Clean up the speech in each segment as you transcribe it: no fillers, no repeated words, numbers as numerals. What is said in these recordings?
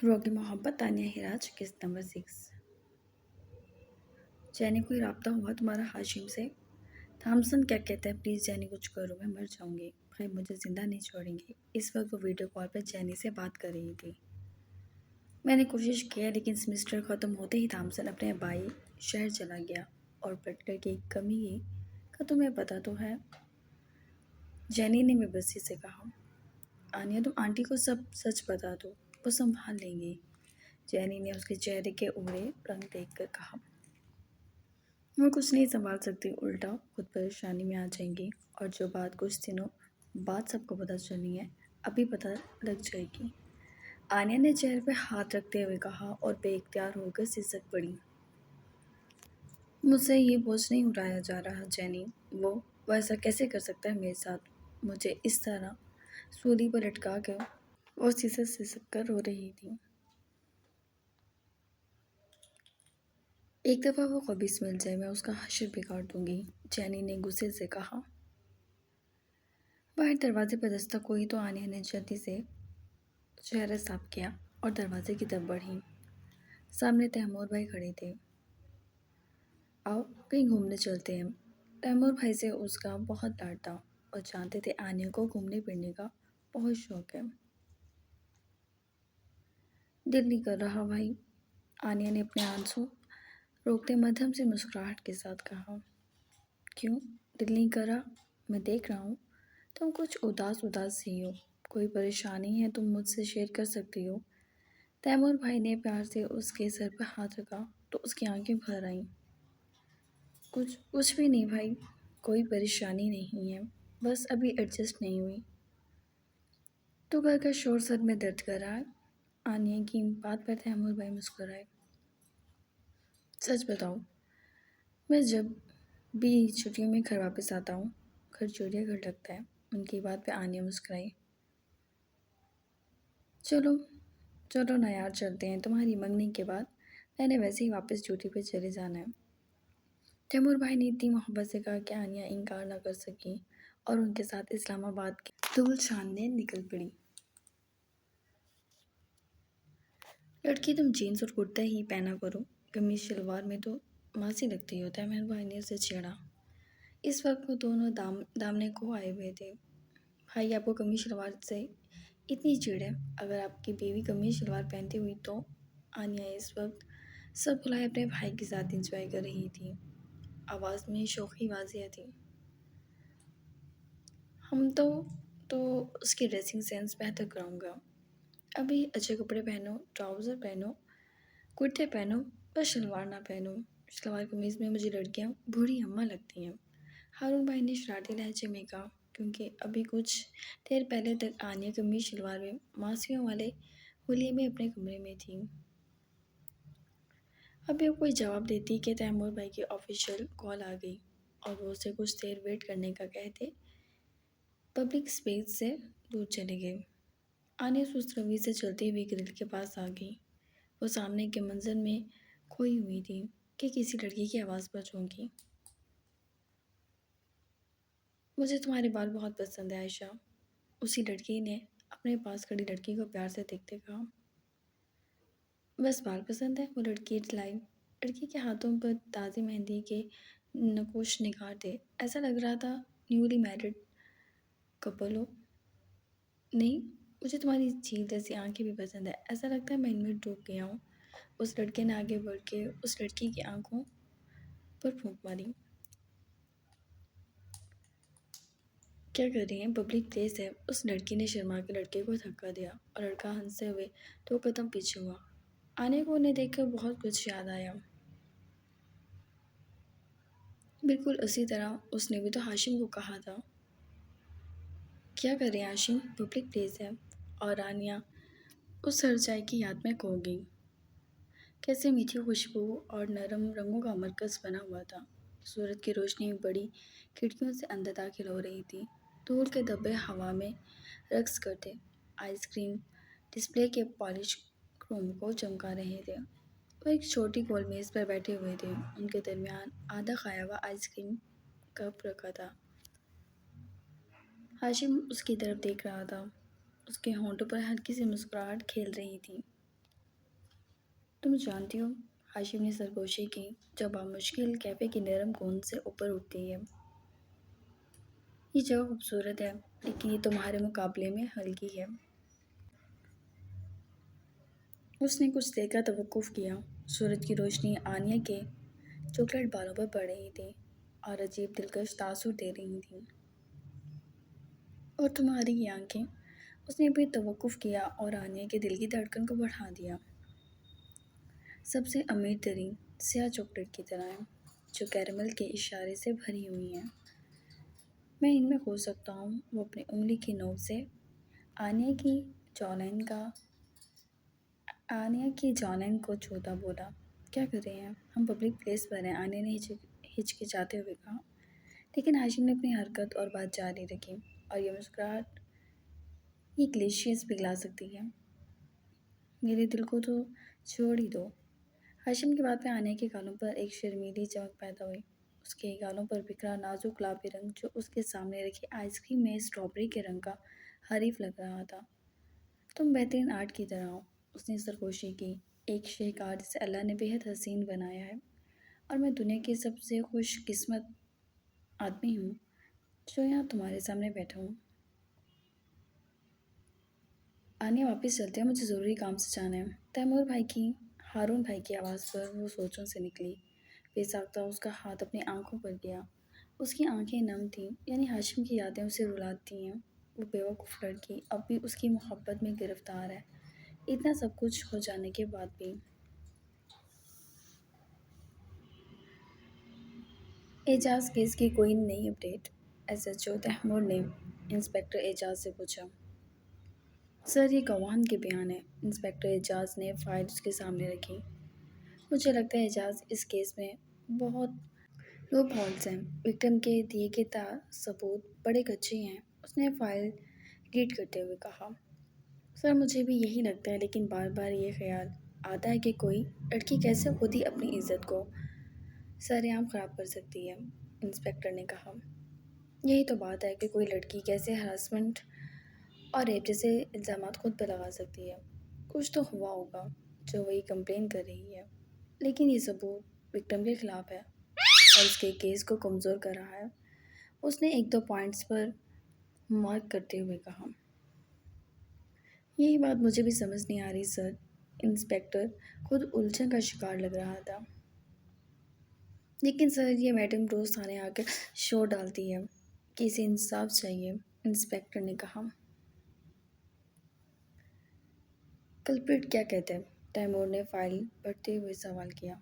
रोगी मोहब्बत तानिया हिराज किस्त नंबर 6। जैनी कोई राब्ता हुआ तुम्हारा हाशिम से? थॉमसन क्या कहता है, प्लीज़ जैनी कुछ करो, मैं मर जाऊंगी। भाई मुझे ज़िंदा नहीं छोड़ेंगे। इस वक्त वो वीडियो कॉल पर जैनी से बात कर रही थी। मैंने कोशिश किया लेकिन सेमेस्टर ख़त्म होते ही थॉमसन अपने भाई शहर चला गया। और बटलर की कमी का तुम्हें पता तो है। जैनी ने बेबसी से कहा। आनिया तुम आंटी को सब सच बता दो, वो संभाल लेंगी। जैनी ने उसके चेहरे के उभरे रंग देखकर कहा। वो कुछ नहीं संभाल सकती, उल्टा खुद परेशानी में आ जाएंगी। और जो बात कुछ दिनों बाद सबको पता चलनी है, अभी पता लग जाएगी। आनिया ने चेहरे पर हाथ रखते हुए कहा और बेइख्तियार होकर सिसक पड़ी। मुझसे ये बोझ नहीं उठाया जा रहा जैनी। वो ऐसा कैसे कर सकता है मेरे साथ, मुझे इस तरह सूली पर लटका कर। वो सिसक कर रो रही थी। एक दफ़ा वो खबीस मिल जाए, मैं उसका हश्र बिगाड़ दूंगी, जैनी ने गुस्से से कहा। बाहर दरवाजे पर दस्तक हुई तो आनिया ने जल्दी से चेहरा साफ किया और दरवाजे की तरफ बढ़ी। सामने तैमूर भाई खड़े थे। आओ कहीं घूमने चलते हैं। तैमूर भाई से उसका बहुत लाड था और जानते थे आनिया को घूमने फिरने का बहुत शौक है। दिल नहीं कर रहा भाई, आनिया ने अपने आंसू रोकते मध्यम से मुस्कुराहट के साथ कहा। क्यों दिल नहीं कर रहा? मैं देख रहा हूँ तुम कुछ उदास उदास सी हो। कोई परेशानी है तुम मुझसे शेयर कर सकती हो। तैमूर भाई ने प्यार से उसके सर पर हाथ रखा तो उसकी आंखें भर आईं। कुछ कुछ भी नहीं भाई, कोई परेशानी नहीं है, बस अभी एडजस्ट नहीं हुई। तो घर का शोर सर में दर्द कर रहा है। आनिया की बात पर तैमूर भाई मुस्कुराए। सच बताओ, मैं जब भी छुट्टियों में घर वापस आता हूँ, घर चिड़ियाघर लगता है। उनकी बात पे आनिया मुस्कुराई। चलो चलो ना यार, चलते हैं। तुम्हारी मंगनी के बाद मैंने वैसे ही वापस ड्यूटी पे चले जाना है। तैमूर भाई ने इतनी मोहब्बत से कहा कि आनिया इनकार न कर सकी और उनके साथ इस्लामाबाद की धूल छानने निकल पड़ी। लड़की तुम जीन्स और कुर्ता ही पहना करो, कमीज शलवार में तो मासी लगती हो। तैमूर भाई ने उसे छेड़ा। इस वक्त वो दोनों दामने को आए हुए थे। भाई आपको कमीज शलवार से इतनी चिढ़ है? अगर आपकी बीवी कमीज शलवार पहनती हुई तो? आनिया इस वक्त सब भुलाए अपने भाई के साथ एंजॉय कर रही थी। आवाज़ में शौकी वाजियाँ थी। हम तो उसकी ड्रेसिंग सेंस बेहतर कराऊंगा। अभी अच्छे कपड़े पहनो, ट्राउज़र पहनो, कुर्ते पहनो, बस शलवार ना पहनो। शलवार कमीज़ में मुझे लड़कियां बूढ़ी अम्मा लगती हैं, हारून भाई ने शरारती लहजे में कहा। क्योंकि अभी कुछ देर पहले तक आनिया कमीज शलवार में मासियों वाले होलिये में अपने कमरे में थी। अभी वो कोई जवाब देती कि तैमूर भाई की ऑफिशियल कॉल आ गई और वो उसे कुछ देर वेट करने का कहते पब्लिक स्पेस से दूर चले गए। आनिया सुस्त रवि से चलती हुई ग्रिल के पास आ गई। वो सामने के मंजर में खोई हुई थी कि किसी लड़की की आवाज़ पर चौंकी। मुझे तुम्हारे बाल बहुत पसंद है आयशा, उसी लड़की ने अपने पास खड़ी लड़की को प्यार से देखते कहा। बस बाल पसंद है? वो लड़की लाई। लड़की के हाथों पर ताज़ी मेहंदी के नकोश निगार थे। ऐसा लग रहा था न्यूली मैरिड कपल हो। नहीं, मुझे तुम्हारी झील जैसी आंखें भी पसंद है। ऐसा लगता है मैं इनमें डूब गया हूँ। उस लड़के ने आगे बढ़ के उस लड़की की आंखों पर फूंक मारी। क्या कर रही हैं, पब्लिक प्लेस है। उस लड़की ने शर्मा के लड़के को धक्का दिया और लड़का हंसते हुए 2 कदम पीछे हुआ। आने को उन्हें देखकर बहुत कुछ याद आया। बिल्कुल उसी तरह उसने भी तो हाशिम को कहा था। क्या कर रहे हैं हाशिम, पब्लिक प्लेस है। और आनिया उस सरचाई की याद में खो गई। कैसे मीठी खुशबू और नरम रंगों का मरकज़ बना हुआ था। सूरज की रोशनी बड़ी खिड़कियों से अंदर दाखिल हो रही थी। धूल के धब्बे हवा में रक्स करते आइसक्रीम डिस्प्ले के पॉलिश क्रोम को चमका रहे थे। वो एक छोटी गोल मेज़ पर बैठे हुए थे। उनके दरमियान आधा खाया हुआ आइसक्रीम कप रखा था। हाशिम उसकी तरफ देख रहा था। उसके होंठों पर हल्की सी मुस्कुराहट खेल रही थी। तुम जानती हो, हाशिम ने सरगोशी की, जब आप मुश्किल कैफ़े की नरम गूंज से ऊपर उठती है। ये जगह खूबसूरत है, लेकिन ये तुम्हारे मुकाबले में हल्की है। उसने कुछ देर का तवक्कुफ किया। सूरज की रोशनी आनिया के चॉकलेट बालों पर पड़ रही थी और अजीब दिलकश तासुर दे रही थी। और तुम्हारी ये आंखें। उसने भी तवक्कुफ किया और आनिया के दिल की धड़कन को बढ़ा दिया। सबसे अमीर तरीन स्याह चॉकलेट की तरह है, जो कैरमल के इशारे से भरी हुई हैं। मैं इनमें खो सकता हूँ। वो अपनी उंगली की नोक से आनिया की जॉलाइन का आनिया की जॉलाइन को छूता बोला, क्या कर रहे हैं? हम पब्लिक प्लेस पर हैं, आनिया ने हिचकिचाते हुए कहा। लेकिन हाशिम ने अपनी हरकत और बात जारी रखी, और ये मुस्कुराहट ये ग्लेशियस पिघला सकती है। मेरे दिल को तो छोड़ ही दो। हाशिम की बात में आने के गालों पर एक शर्मीली चमक पैदा हुई। उसके गालों पर बिखरा नाजुक गुलाबी रंग, जो उसके सामने रखी आइसक्रीम में स्ट्रॉबेरी के रंग का हरीफ लग रहा था। तुम बेहतरीन आर्ट की तरह हो, उसने सरगोशी की। एक शहकार जिसे अल्लाह ने बेहद हसीन बनाया है, और मैं दुनिया की सबसे खुशकिस्मत आदमी हूँ जो यहाँ तुम्हारे सामने बैठा हूँ। आने वापस चलते हैं, मुझे ज़रूरी काम से जाना है। तैमूर भाई की हारून भाई की आवाज़ पर वो सोचों से निकली। बेसाख्ता उसका हाथ अपनी आंखों पर गया। उसकी आंखें नम थीं, यानी हाशिम की यादें उसे रुलाती हैं। वो बेवकूफ़ लड़की अब भी उसकी मोहब्बत में गिरफ्तार है, इतना सब कुछ हो जाने के बाद भी। एजाज केस की कोई नई अपडेट? एसएचओ तैमूर ने इंस्पेक्टर एजाज से पूछा। सर, ये गवाह के बयान है। इंस्पेक्टर एजाज ने फाइल उसके सामने रखी। मुझे लगता है एजाज, इस केस में बहुत लूप होल्स हैं। विक्टिम के दिए गए सबूत बड़े कच्चे हैं, उसने फाइल रीड करते हुए कहा। सर, मुझे भी यही लगता है, लेकिन बार बार ये ख्याल आता है कि कोई लड़की कैसे खुद ही अपनी इज्जत को सरेआम ख़राब कर सकती है। इंस्पेक्टर ने कहा। यही तो बात है कि कोई लड़की कैसे हरासमेंट और रेप जैसे इल्ज़ामात खुद पर लगा सकती है। कुछ तो हुआ होगा जो वही कंप्लेन कर रही है, लेकिन ये सबूत विक्टिम के खिलाफ है और उसके केस को कमज़ोर कर रहा है। उसने एक दो पॉइंट्स पर मार्क करते हुए कहा। यही बात मुझे भी समझ नहीं आ रही सर। इंस्पेक्टर खुद उलझन का शिकार लग रहा था। लेकिन सर, ये मैडम रोज़ थाने आकर शोर डालती है कि इसे इंसाफ चाहिए, इंस्पेक्टर ने कहा। कल्प्रिट क्या कहते हैं? तैमूर ने फाइल पढ़ते हुए सवाल किया।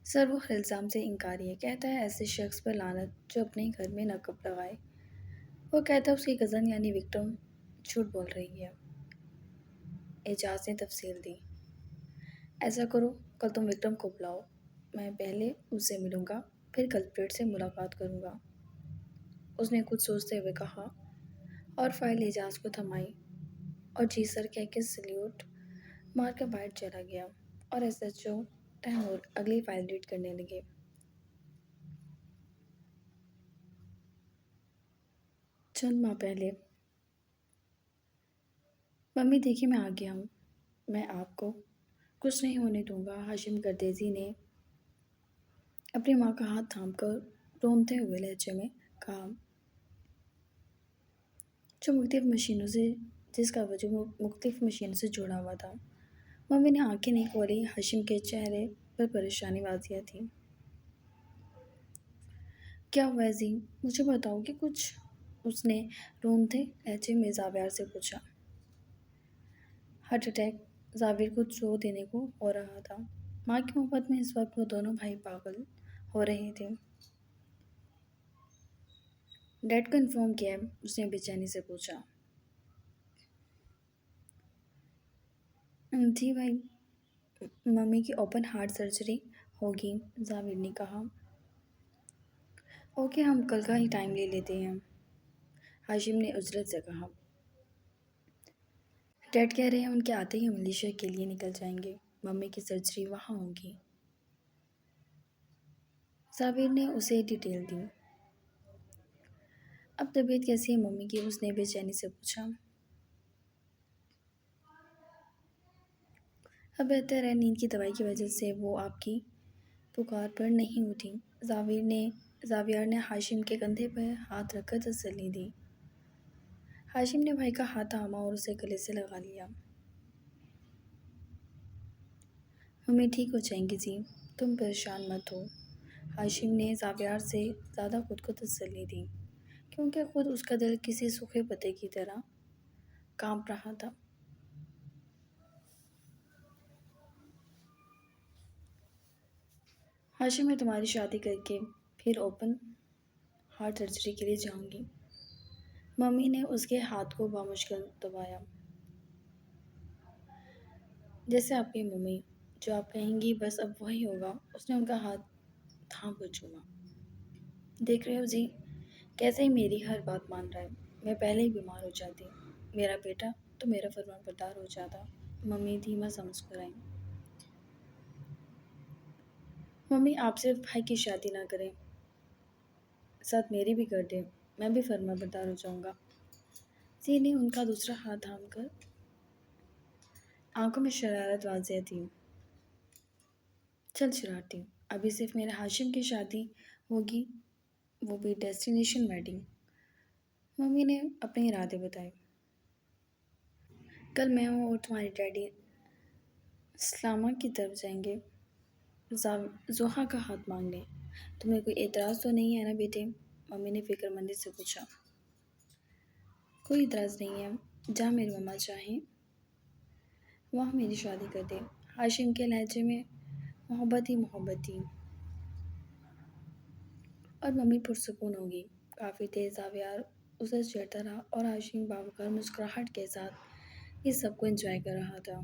सर, वो हर इल्ज़ाम से इनकारी है। कहता है ऐसे शख्स पर लानत जो अपने घर में नकब लगाए। वो कहता है उसकी कज़न यानी विक्टिम झूठ बोल रही है। एजाज ने तफसील दी। ऐसा करो, कल तुम विक्टिम को बुलाओ। मैं पहले उससे मिलूँगा, फिर कल्प्रिट से मुलाकात करूँगा, उसने कुछ सोचते हुए कहा, और फाइल एजाज को थमाई और जी सर कह के सल्यूट मार कर बाहर चला गया। और एसएचओ तैमूर अगली फाइल रीड करने लगे। चंद माह पहले। मम्मी देखिए, मैं आ गया हूँ। मैं आपको कुछ नहीं होने दूंगा, हाशिम गर्देजी ने अपनी माँ का हाथ थामकर रोंते हुए लहजे में कहा, जो मुख्तलिफ मशीनों से जिसका वजूद मुख्तलिफ मशीनों से जुड़ा हुआ था। मम्मी ने आंखें नहीं खोली। हाशिम के चेहरे पर परेशानी वाजिया थी। क्या हुआ जी, मुझे बताओगे कुछ? उसने रोंते लहजे में जाविर से पूछा। Heart attack. जाविर को चोट देने को हो रहा था। माँ की मोहब्बत में इस वक्त वो दोनों भाई पागल हो रहे थे। डैड को इन्फॉर्म किया है? उसने बेचैनी से पूछा। जी भाई, मम्मी की ओपन हार्ट सर्जरी होगी, जाविर ने कहा। ओके, हम कल का ही टाइम ले लेते हैं, हाशिम ने उजरत से कहा। डैड कह रहे हैं उनके आते ही मलेशिया के लिए निकल जाएंगे, मम्मी की सर्जरी वहाँ होगी। जाविर ने उसे डिटेल दी। अब तबीयत कैसी है मम्मी की? उसने बेचैनी से पूछा। اب بہتر ہے، نیند کی دوائی کی وجہ سے وہ آپ کی پکار پر نہیں اٹھی۔ زاویار نے ہاشم کے کندھے پر ہاتھ رکھ کر تسلی دی۔ ہاشم نے بھائی کا ہاتھ تھاما اور اسے گلے سے لگا لیا۔ ممی ٹھیک ہو جائیں گی جی، تم پریشان مت ہو۔ ہاشم نے زاویار سے زیادہ خود کو تسلی دی، کیونکہ خود اس کا دل کسی سوکھے پتے کی طرح کانپ رہا تھا۔ ہاشم، میں تمہاری شادی کر کے پھر اوپن ہارٹ سرجری کے لیے جاؤں گی۔ ممی نے اس کے ہاتھ کو بامشکل دبایا۔ جیسے آپ کی ممی، جو آپ کہیں گی بس اب وہی ہوگا۔ اس نے ان کا ہاتھ تھام کر چوما۔ دیکھ رہے ہو جی، کیسے ہی میری ہر بات مان رہا ہے۔ میں پہلے ہی بیمار ہو جاتی، میرا بیٹا تو میرا فرمان بردار ہو جاتا۔ ممی دھیما سا مسکرائی۔ ممی، آپ صرف بھائی کی شادی نہ کریں، ساتھ میری بھی کر دیں، میں بھی فرمان بردار ہو جاؤں گا۔ زی نے ان کا دوسرا ہاتھ تھام کر، آنکھوں میں شرارت واضح تھی۔ چل شرارتی، ابھی صرف میرے ہاشم کی شادی ہوگی، وہ بھی ڈیسٹینیشن ویڈنگ۔ ممی نے اپنے ارادے بتائے۔ کل میں ہوں اور تمہارے ڈیڈی سلامہ کی طرف جائیں گے، زوہا کا ہاتھ مانگنے۔ تمہیں کوئی اعتراض تو نہیں ہے نا بیٹے؟ ممی نے فکر مندی سے پوچھا۔ کوئی اعتراض نہیں ہے، جہاں میری مما چاہیں وہاں میری شادی کر دے۔ ہاشم کے لہجے میں محبت ہی محبت تھی، اور ممی پرسکون ہوگی۔ کافی دیر زاویار اسے چھیڑتا رہا اور ہاشم باوقار مسکراہٹ کے ساتھ اس سب کو انجوائے کر رہا تھا۔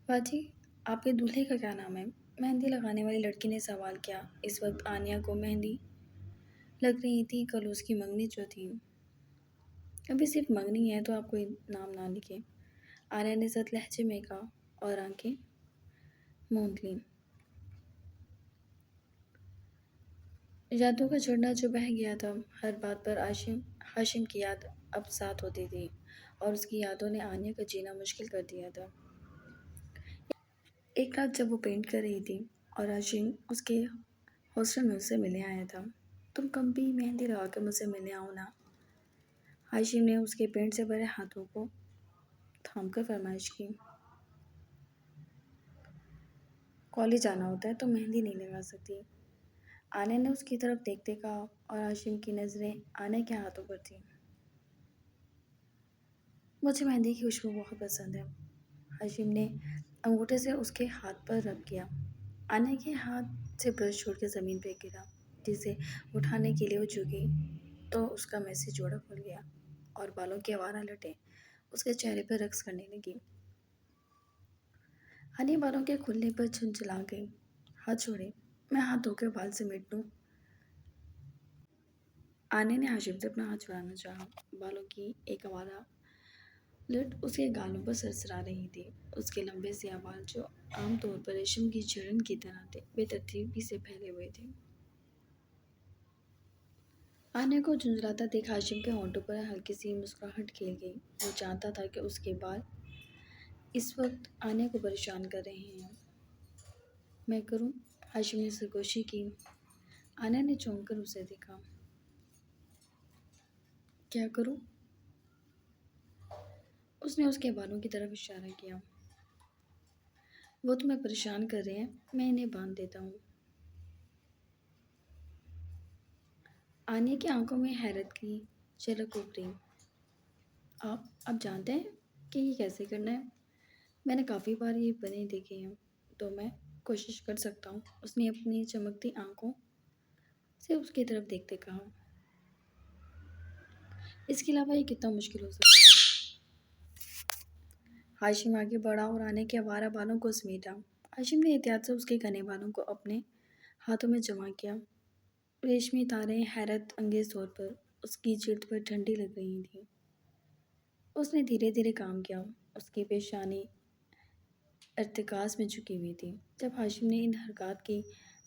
باجی، آپ کے دولہے کا کیا نام ہے؟ مہندی لگانے والی لڑکی نے سوال کیا۔ اس وقت آنیہ کو مہندی لگ رہی تھی، کل اس کی منگنی جو تھی۔ ابھی صرف منگنی ہے تو آپ کوئی نام نہ لکھیں، آنیہ نے سخت لہجے میں کہا اور آنکھیں موند لیں۔ یادوں کا جھرنا جو بہہ گیا تھا، ہر بات پر ہاشم کی یاد اب ساتھ ہوتی تھی، اور اس کی یادوں نے آنیہ کا جینا مشکل کر دیا تھا۔ ایک رات جب وہ پینٹ کر رہی تھی اور ہاشم اس کے ہاسٹل میں اس سے ملنے آیا تھا۔ تم کب بھی مہندی لگا کے مجھ سے ملنے آؤ نا؟ ہاشم نے اس کے پینٹ سے بھرے ہاتھوں کو تھام کر فرمائش کی۔ کالج جانا ہوتا ہے تو مہندی نہیں لگا سکتی، آنیہ نے اس کی طرف دیکھتے کہا، اور ہاشم کی نظریں آنیہ کے ہاتھوں پر تھیں۔ مجھے مہندی کی خوشبو بہت پسند ہے۔ ہاشم نے انگوٹھے سے اس کے ہاتھ پر رب کیا۔ آنیہ کے ہاتھ سے برش چھوڑ کے زمین پہ گرا، جسے اٹھانے کے لیے وہ جھکی تو اس کا میسی جوڑا کھل گیا اور بالوں کی آوارہ لٹیں اس کے چہرے پر رقص کرنے لگی۔ آنیہ بالوں کے کھلنے پر جھنجھلا گئی۔ ہاتھ چھوڑے، میں ہاتھ دھو کے بال سمیٹ دوں۔ آنیہ نے ہاشم سے اپنا ہاتھ چھڑانا چاہا۔ بالوں کی ایک آوارہ لٹ اس کے گالوں پر سرسرا رہی تھی۔ اس کے لمبے سیاہ بال، جو عام طور پر ریشم کی جڑن کی طرح تھے، بے ترتیبی سے پھیلے ہوئے تھے۔ آنیہ کو جھنجھلاتا دیکھ ہاشم کے ہونٹوں پر ہلکی سی مسکراہٹ کھیل گئی۔ وہ جانتا تھا کہ اس کے بال اس وقت آنیہ کو پریشان کر رہے ہیں۔ میں کروں؟ ہاشم نے سرگوشی کی۔ آنیہ نے چونک کر اسے دیکھا۔ کیا کروں؟ اس نے اس کے بالوں کی طرف اشارہ کیا۔ وہ تمہیں پریشان کر رہے ہیں، میں انہیں باندھ دیتا ہوں۔ آنیہ کی آنکھوں میں حیرت کی جھلک ابھری۔ آپ جانتے ہیں کہ یہ کیسے کرنا ہے؟ میں نے کافی بار یہ بنے دیکھے ہیں، تو میں کوشش کر سکتا ہوں۔ اس نے اپنی چمکتی آنکھوں سے اس کی طرف دیکھتے کہا۔ اس کے علاوہ یہ کتنا مشکل ہو سکتا ہے؟ ہاشم آگے بڑھا اور آنیہ کے آوارہ بالوں کو سمیٹا۔ ہاشم نے احتیاط سے اس کے گھنے بالوں کو اپنے ہاتھوں میں جمع کیا۔ ریشمی تاریں حیرت انگیز طور پر اس کی جلد پر ٹھنڈی لگ رہی تھیں۔ اس نے دھیرے دھیرے کام کیا۔ اس کی پیشانی ارتکاز میں جھکی ہوئی تھی۔ جب ہاشم نے ان حرکات کی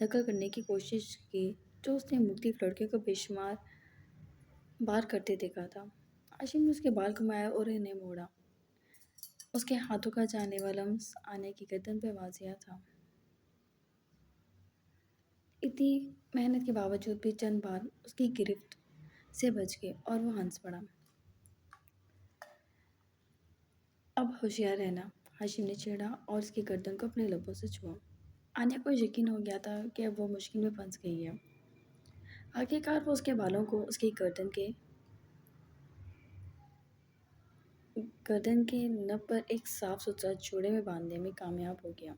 نقل کرنے کی کوشش کی جو اس نے مختلف لڑکیوں کو بے شمار بار کرتے دیکھا تھا، हाशिम ने उसके बाल घुमाए और इन्हें मोड़ा। उसके हाथों का जानलेवा लम्स आने की गर्दन पे वाजिया था। इतनी मेहनत के बावजूद भी चंद बार उसकी गिरफ्त से बच गए और वो हंस पड़ा। अब होशियार रहना, हाशिम ने छेड़ा और उसकी गर्दन को अपने लबों से छुआ। आन्या को यकीन हो गया था कि अब वो मुश्किल में फंस गई है। आखिरकार वो उसके बालों को उसकी गर्दन के नब पर एक साफ सुथरा जोड़े में बांधने में कामयाब हो गया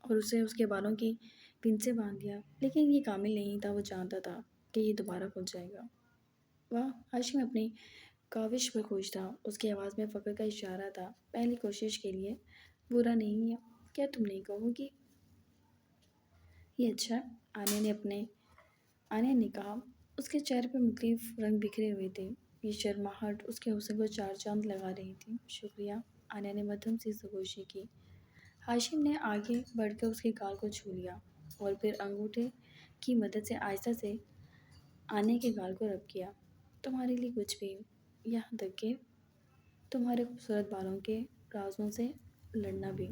और उसे उसके बालों की पिन से बांध दिया। लेकिन ये कामिल नहीं था, वो जानता था कि ये दोबारा खुल जाएगा। वह हाशिम अपनी काविश पर खुश था। उसकी आवाज़ में फ़क्र का इशारा था। पहली कोशिश के लिए बुरा नहीं है, क्या तुम नहीं कहोगी? ये अच्छा है, आने ने कहा। उसके चेहरे पर मुख्तलिफ रंग बिखरे हुए थे। ये शर्माहट उसके हुस्न को चार चांद लगा रही थी। शुक्रिया, आन्या ने मध्यम सी खामोशी की। हाशिम ने आगे बढ़कर उसके गाल को छू लिया और फिर अंगूठे की मदद से आहिस्ता से आने के गाल को रब किया। तुम्हारे लिए कुछ भी, यहाँ तक कि तुम्हारे खूबसूरत बालों के राजों से लड़ना भी।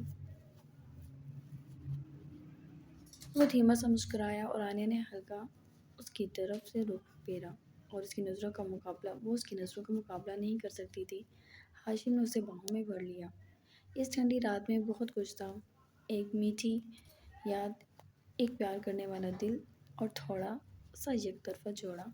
वो धीमा सा मुस्कुराया और आन्या ने हल्का उसकी तरफ से रुख फेरा और वो उसकी नज़रों का मुकाबला नहीं कर सकती थी। हाशिम ने उसे बाहों में भर लिया। इस ठंडी रात में बहुत कुछ था। एक मीठी याद, एक प्यार करने वाला दिल और थोड़ा सा एक तरफा जोड़ा।